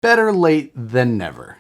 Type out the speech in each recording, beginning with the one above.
better late than never.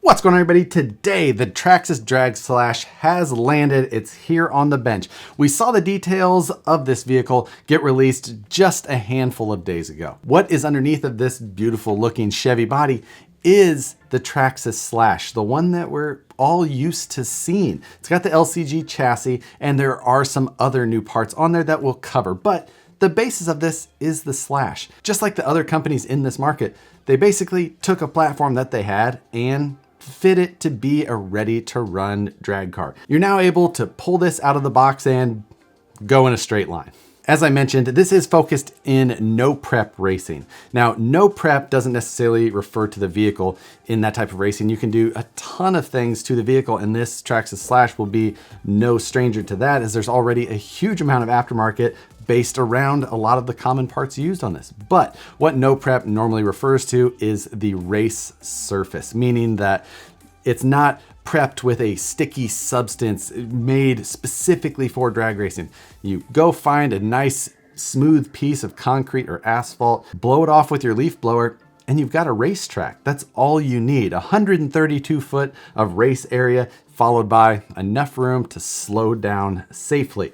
What's going on, everybody? Today, the Traxxas Drag Slash has landed. It's here on the bench. We saw the details of this vehicle get released just a handful of days ago. What is underneath of this beautiful looking Chevy body is the Traxxas Slash, the one that we're all used to seeing. It's got the LCG chassis, and there are some other new parts on there that we'll cover, but the basis of this is the Slash. Just like the other companies in this market, they basically took a platform that they had and fit it to be a ready-to-run drag car. You're now able to pull this out of the box and go in a straight line. As I mentioned, this is focused in no prep racing. Now, no prep doesn't necessarily refer to the vehicle in that type of racing. You can do a ton of things to the vehicle, and this Traxxas Slash will be no stranger to that, as there's already a huge amount of aftermarket based around a lot of the common parts used on this. But what no prep normally refers to is the race surface, meaning that it's not prepped with a sticky substance made specifically for drag racing. You go find a nice smooth piece of concrete or asphalt, blow it off with your leaf blower, and you've got a racetrack. That's all you need. 132 foot of race area, followed by enough room to slow down safely.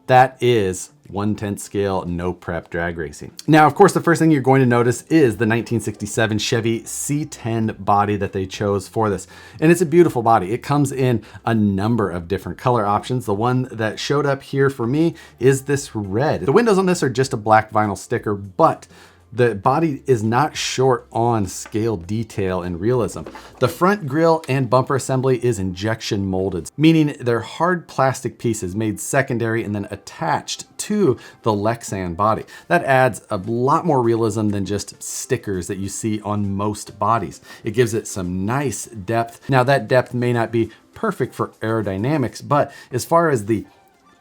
That is 1/10 scale no prep drag racing. Now, of course, the first thing you're going to notice is the 1967 Chevy C10 body that they chose for this. And it's a beautiful body. It comes in a number of different color options. The one that showed up here for me is this red. The windows on this are just a black vinyl sticker, but the body is not short on scale detail and realism. The front grille and bumper assembly is injection molded, meaning they're hard plastic pieces made secondary and then attached to the Lexan body. That adds a lot more realism than just stickers that you see on most bodies. It gives it some nice depth. Now, that depth may not be perfect for aerodynamics, but as far as the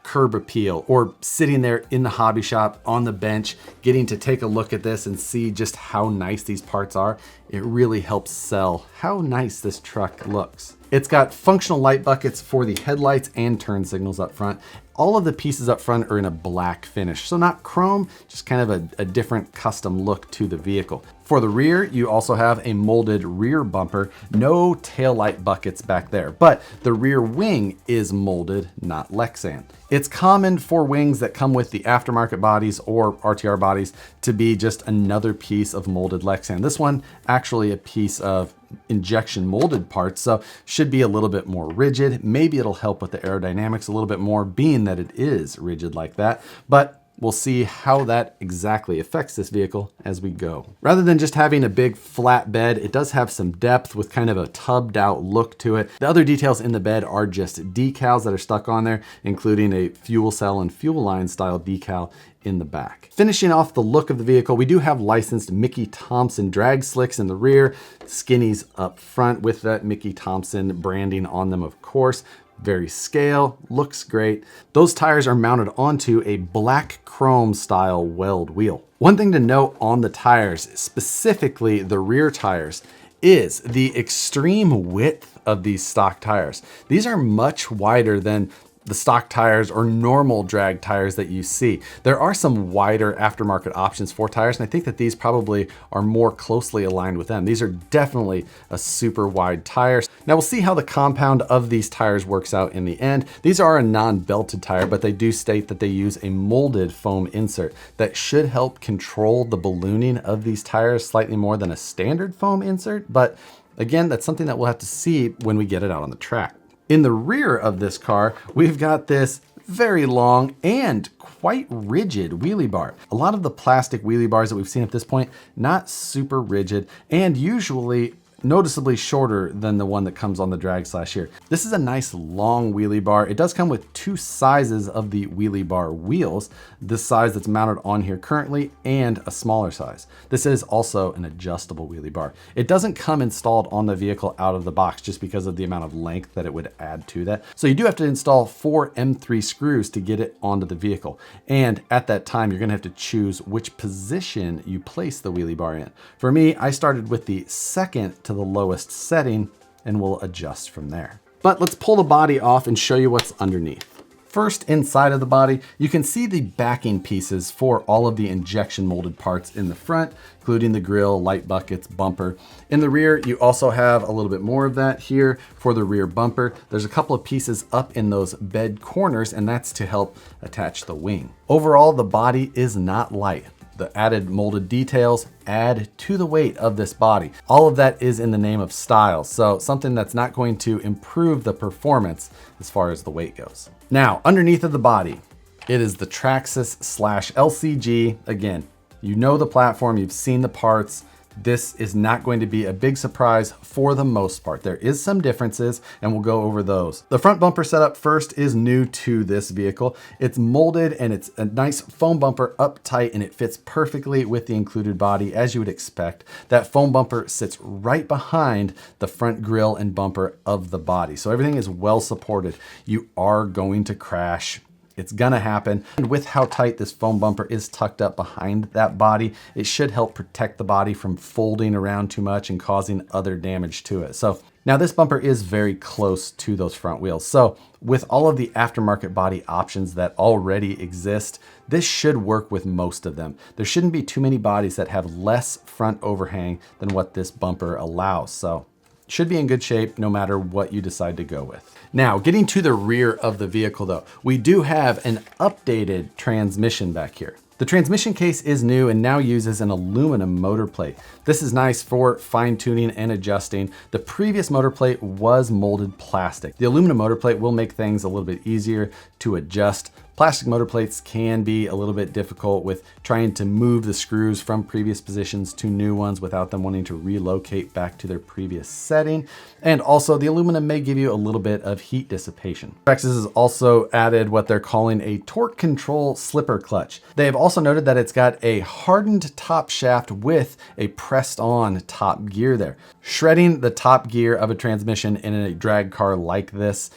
curb appeal, or sitting there in the hobby shop on the bench, getting to take a look at this and see just how nice these parts are, it really helps sell how nice this truck looks. It's got functional light buckets for the headlights and turn signals up front. All of the pieces up front are in a black finish, so not chrome, just kind of a different custom look to the vehicle. For the rear, you also have a molded rear bumper, no taillight buckets back there, but the rear wing is molded, not Lexan. It's common for wings that come with the aftermarket bodies or RTR bodies to be just another piece of molded Lexan. This one actually a piece of injection molded parts, so should be a little bit more rigid. Maybe it'll help with the aerodynamics a little bit more, being that it is rigid like that, but we'll see how that exactly affects this vehicle as we go. Rather than just having a big flat bed, it does have some depth with kind of a tubbed out look to it. The other details in the bed are just decals that are stuck on there, including a fuel cell and fuel line style decal in the back. Finishing off the look of the vehicle, we do have licensed Mickey Thompson drag slicks in the rear, skinnies up front with that Mickey Thompson branding on them, of course. Very scale, looks great. Those tires are mounted onto a black chrome style weld wheel. One thing to note on the tires, specifically the rear tires, is the extreme width of these stock tires. These are much wider than the stock tires or normal drag tires that you see. There are some wider aftermarket options for tires, and I think that these probably are more closely aligned with them. These are definitely a super wide tire. Now we'll see how the compound of these tires works out in the end. These are a non-belted tire, but they do state that they use a molded foam insert that should help control the ballooning of these tires slightly more than a standard foam insert. But again, that's something that we'll have to see when we get it out on the track. In the rear of this car, we've got this very long and quite rigid wheelie bar. A lot of the plastic wheelie bars that we've seen at this point, not super rigid and usually noticeably shorter than the one that comes on the Drag Slash here. This is a nice long wheelie bar. It does come with two sizes of the wheelie bar wheels, the size that's mounted on here currently and a smaller size. This is also an adjustable wheelie bar. It doesn't come installed on the vehicle out of the box just because of the amount of length that it would add to that. So you do have to install 4 M3 screws to get it onto the vehicle. And at that time, you're gonna have to choose which position you place the wheelie bar in. For me, I started with the second to the lowest setting and we'll adjust from there. But let's pull the body off and show you what's underneath. First, inside of the body, you can see the backing pieces for all of the injection molded parts in the front, including the grille, light buckets, bumper. In the rear, you also have a little bit more of that here for the rear bumper. There's a couple of pieces up in those bed corners, and that's to help attach the wing. Overall, the body is not light. The added molded details add to the weight of this body. All of that is in the name of style, so something that's not going to improve the performance as far as the weight goes. Now, underneath of the body, it is the Traxxas Slash LCG. Again, you know the platform, you've seen the parts. This is not going to be a big surprise for the most part. There is some differences, and we'll go over those. The front bumper setup first is new to this vehicle. It's molded and it's a nice foam bumper up tight, and it fits perfectly with the included body as you would expect. That foam bumper sits right behind the front grille and bumper of the body. So everything is well supported. You are going to crash. It's gonna happen. And with how tight this foam bumper is tucked up behind that body, it should help protect the body from folding around too much and causing other damage to it. So now this bumper is very close to those front wheels. So with all of the aftermarket body options that already exist, this should work with most of them. There shouldn't be too many bodies that have less front overhang than what this bumper allows. So should be in good shape no matter what you decide to go with. Now, getting to the rear of the vehicle though, we do have an updated transmission back here. The transmission case is new and now uses an aluminum motor plate. This is nice for fine tuning and adjusting. The previous motor plate was molded plastic. The aluminum motor plate will make things a little bit easier to adjust. Plastic motor plates can be a little bit difficult with trying to move the screws from previous positions to new ones without them wanting to relocate back to their previous setting. And also the aluminum may give you a little bit of heat dissipation. Traxxas has also added what they're calling a torque control slipper clutch. They have also noted that it's got a hardened top shaft with a pressed on top gear there. Shredding the top gear of a transmission in a drag car like this,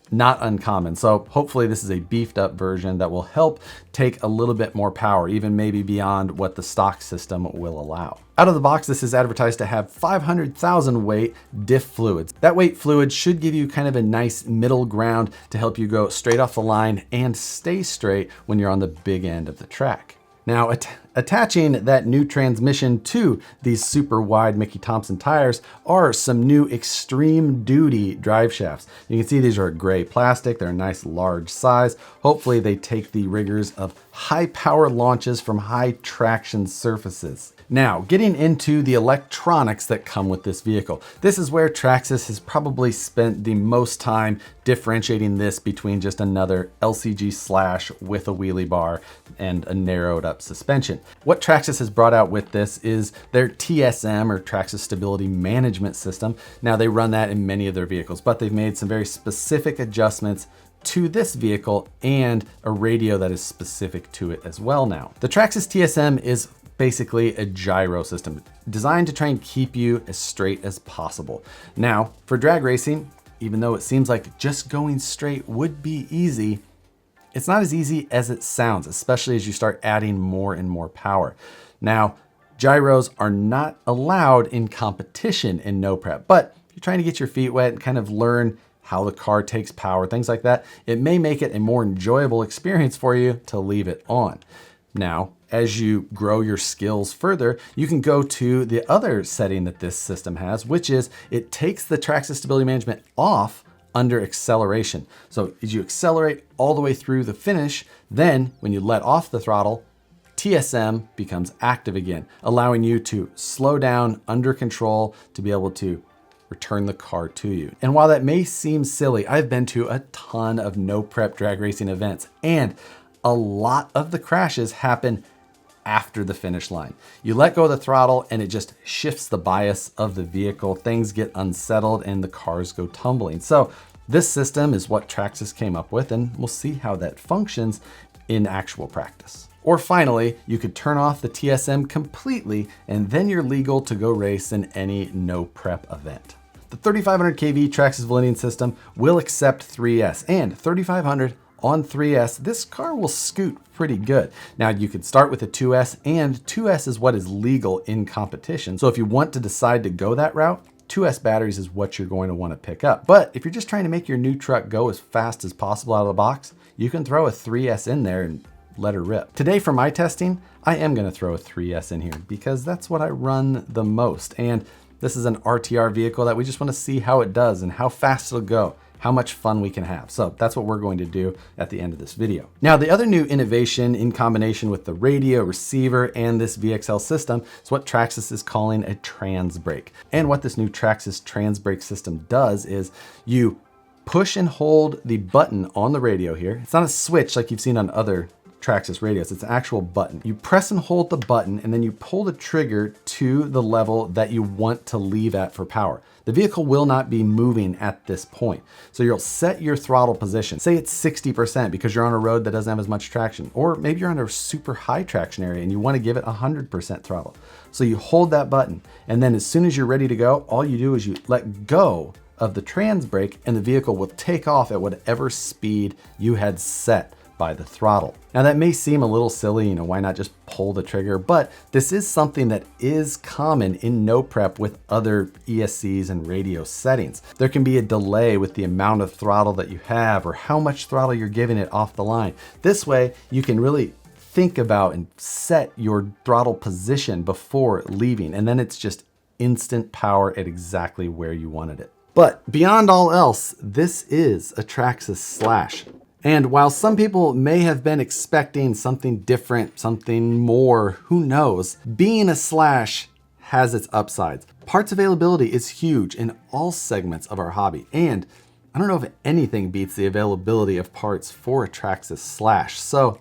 not uncommon. So hopefully this is a beefed up version that will help take a little bit more power, even maybe beyond what the stock system will allow. Out of the box, this is advertised to have 500,000 weight diff fluids. That weight fluid should give you kind of a nice middle ground to help you go straight off the line and stay straight when you're on the big end of the track. Now, attaching that new transmission to these super wide Mickey Thompson tires are some new extreme duty drive shafts. You can see these are gray plastic. They're a nice large size. Hopefully they take the rigors of high power launches from high traction surfaces. Now, getting into the electronics that come with this vehicle. This is where Traxxas has probably spent the most time differentiating this between just another LCG Slash with a wheelie bar and a narrowed up suspension. What Traxxas has brought out with this is their TSM, or Traxxas Stability Management System. Now, they run that in many of their vehicles, but they've made some very specific adjustments to this vehicle and a radio that is specific to it as well now. The Traxxas TSM is basically a gyro system designed to try and keep you as straight as possible. Now, for drag racing, even though it seems like just going straight would be easy, it's not as easy as it sounds, especially as you start adding more and more power. Now, gyros are not allowed in competition in no prep, but if you're trying to get your feet wet and kind of learn how the car takes power, things like that, it may make it a more enjoyable experience for you to leave it on. Now, as you grow your skills further, you can go to the other setting that this system has, which is it takes the Traxxas Stability Management off under acceleration. So as you accelerate all the way through the finish, then when you let off the throttle, TSM becomes active again, allowing you to slow down under control to be able to return the car to you. And while that may seem silly, I've been to a ton of no prep drag racing events, and a lot of the crashes happen after the finish line. You let go of the throttle and it just shifts the bias of the vehicle. Things get unsettled and the cars go tumbling. So this system is what Traxxas came up with, and we'll see how that functions in actual practice. Or finally, you could turn off the TSM completely and then you're legal to go race in any no prep event. The 3500 kV Traxxas Valenian system will accept 3S, and 3500 on 3S, this car will scoot pretty good. Now you could start with a 2S, and 2S is what is legal in competition. So if you want to decide to go that route, 2S batteries is what you're going to want to pick up. But if you're just trying to make your new truck go as fast as possible out of the box, you can throw a 3S in there and let her rip. Today for my testing, I am going to throw a 3S in here because that's what I run the most. And this is an RTR vehicle that we just want to see how it does and how fast it'll go, how much fun we can have. So that's what we're going to do at the end of this video. Now, the other new innovation in combination with the radio, receiver, and this VXL system is what Traxxas is calling a trans brake. And what this new Traxxas trans brake system does is you push and hold the button on the radio here. It's not a switch like you've seen on other Traxxas radios, it's an actual button. You press and hold the button and then you pull the trigger to the level that you want to leave at for power. The vehicle will not be moving at this point. So you'll set your throttle position. Say it's 60% because you're on a road that doesn't have as much traction, or maybe you're on a super high traction area and you want to give it 100% throttle. So you hold that button and then as soon as you're ready to go, all you do is you let go of the trans brake and the vehicle will take off at whatever speed you had set by the throttle. Now that may seem a little silly, why not just pull the trigger? But this is something that is common in no prep with other ESCs and radio settings. There can be a delay with the amount of throttle that you have or how much throttle you're giving it off the line. This way you can really think about and set your throttle position before leaving, and then it's just instant power at exactly where you wanted it. But beyond all else, this is a Traxxas Slash. And while some people may have been expecting something different, something more, who knows, being a Slash has its upsides. Parts availability is huge in all segments of our hobby. And I don't know if anything beats the availability of parts for a Traxxas Slash. So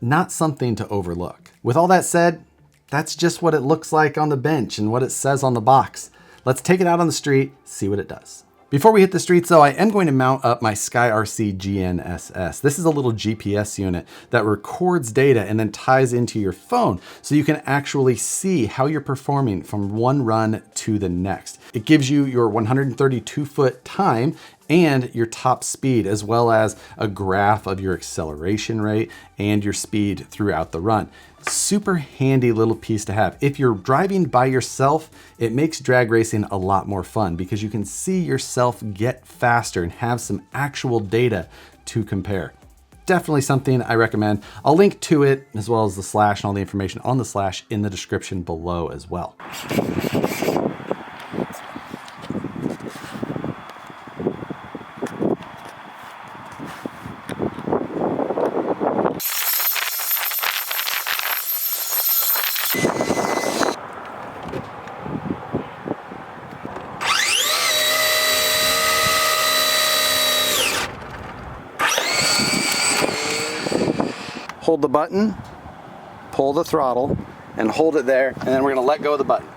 not something to overlook. With all that said, that's just what it looks like on the bench and what it says on the box. Let's take it out on the street, see what it does. Before we hit the streets though, I am going to mount up my SkyRC GNSS. This is a little GPS unit that records data and then ties into your phone so you can actually see how you're performing from one run to the next. It gives you your 132-foot time and your top speed, as well as a graph of your acceleration rate and your speed throughout the run. Super handy little piece to have. If you're driving by yourself, it makes drag racing a lot more fun because you can see yourself get faster and have some actual data to compare. Definitely something I recommend. I'll link to it as well as the Slash and all the information on the Slash in the description below as well. Hold the button, pull the throttle, and hold it there, and then we're gonna let go of the button.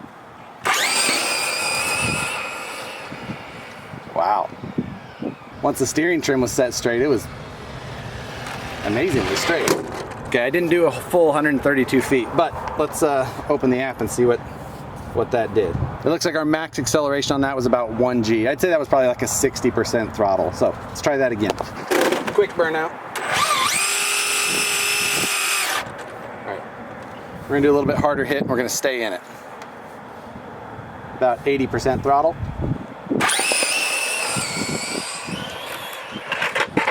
Wow. Once the steering trim was set straight, it was amazingly straight. Okay, I didn't do a full 132 feet, but let's open the app and see what that did. It looks like our max acceleration on that was about 1 G. I'd say that was probably like a 60% throttle. So let's try that again. Quick burnout. We're gonna do a little bit harder hit and we're gonna stay in it. About 80% throttle.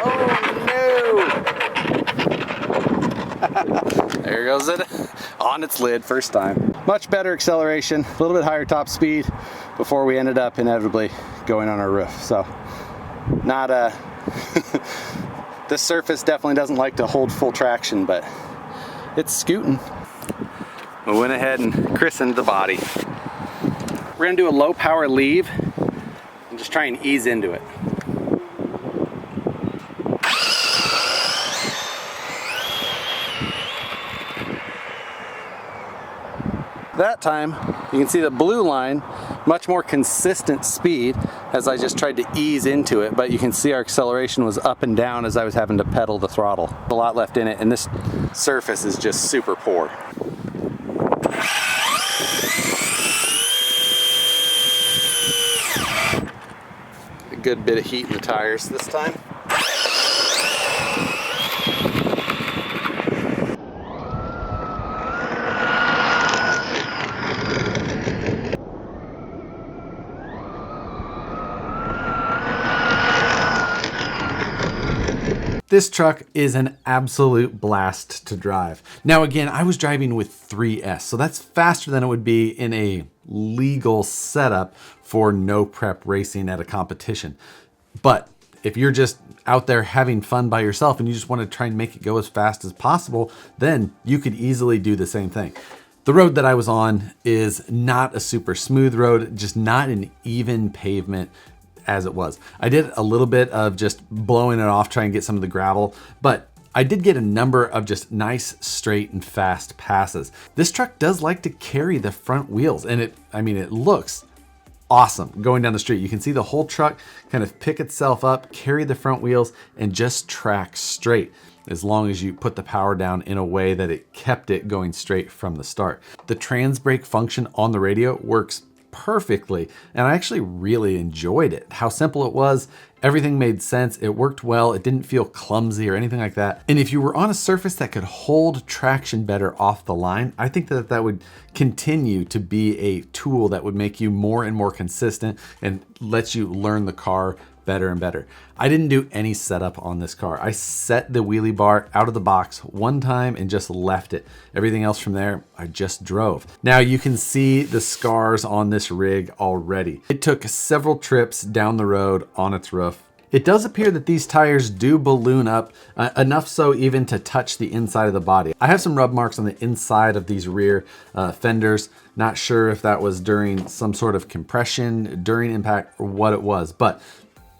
Oh no! There goes it on its lid, first time. Much better acceleration, a little bit higher top speed before we ended up inevitably going on our roof. So not this surface definitely doesn't like to hold full traction, but it's scooting. We went ahead and christened the body. We're gonna do a low power leave and just try and ease into it. That time, you can see the blue line, much more consistent speed as I just tried to ease into it, but you can see our acceleration was up and down as I was having to pedal the throttle. A lot left in it, and this surface is just super poor. A good bit of heat in the tires this time. This truck is an absolute blast to drive. Now again, I was driving with 3S, so that's faster than it would be in a legal setup for no prep racing at a competition. But if you're just out there having fun by yourself and you just want to try and make it go as fast as possible, then you could easily do the same thing. The road that I was on is not a super smooth road, just not an even pavement as it was. I did a little bit of just blowing it off, trying to get some of the gravel, but I did get a number of just nice, straight and fast passes. This truck does like to carry the front wheels, and it looks awesome going down the street. You can see the whole truck kind of pick itself up, carry the front wheels, and just track straight, as long as you put the power down in a way that it kept it going straight from the start. The trans brake function on the radio works perfectly, and I actually really enjoyed it. How simple it was, everything made sense, it worked well, it didn't feel clumsy or anything like that. And if you were on a surface that could hold traction better off the line, I think that that would continue to be a tool that would make you more and more consistent and lets you learn the car better and better. I didn't do any setup on this car. I set the wheelie bar out of the box one time and just left it. Everything else from there, I just drove. Now you can see the scars on this rig already. It took several trips down the road on its roof. It does appear that these tires do balloon up, enough so even to touch the inside of the body. I have some rub marks on the inside of these rear fenders. Not sure if that was during some sort of compression, during impact, or what it was, but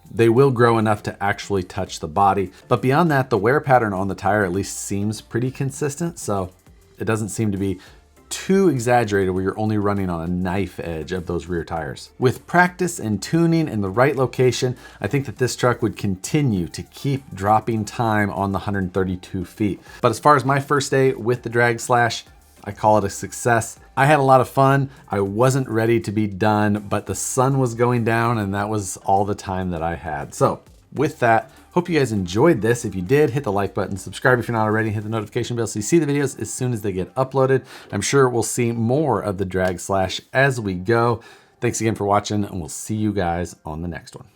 they will grow enough to actually touch the body. But beyond that, the wear pattern on the tire at least seems pretty consistent, so it doesn't seem to be too exaggerated where you're only running on a knife edge of those rear tires. With practice and tuning in the right location, I think that this truck would continue to keep dropping time on the 132 feet. But as far as my first day with the Drag Slash, I call it a success. I had a lot of fun. I wasn't ready to be done, but the sun was going down and that was all the time that I had. So with that, hope you guys enjoyed this. If you did, hit the like button, subscribe if you're not already, hit the notification bell so you see the videos as soon as they get uploaded. I'm sure we'll see more of the Drag Slash as we go. Thanks again for watching, and we'll see you guys on the next one.